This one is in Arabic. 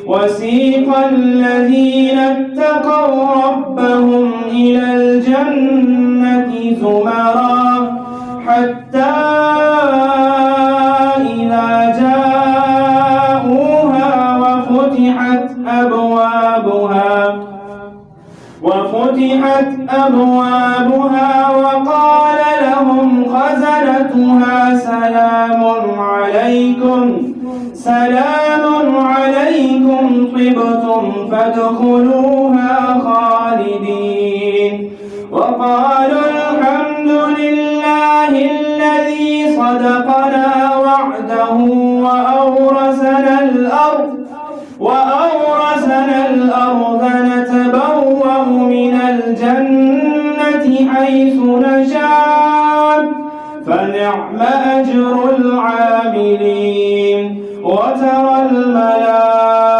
وسيق الذين اتقوا ربهم إلى الجنة زمرا حتى إذا جاءوها وفتحت أبوابها وقال لهم خزنتها سلام عليكم طبتم فادخلوها خالدين وقالوا الحمد لله الذي صدقنا وعده وأورثنا الأرض نتبوأ من الجنة حيث نشاء فنعم أجر العاملين. وترى الملائكة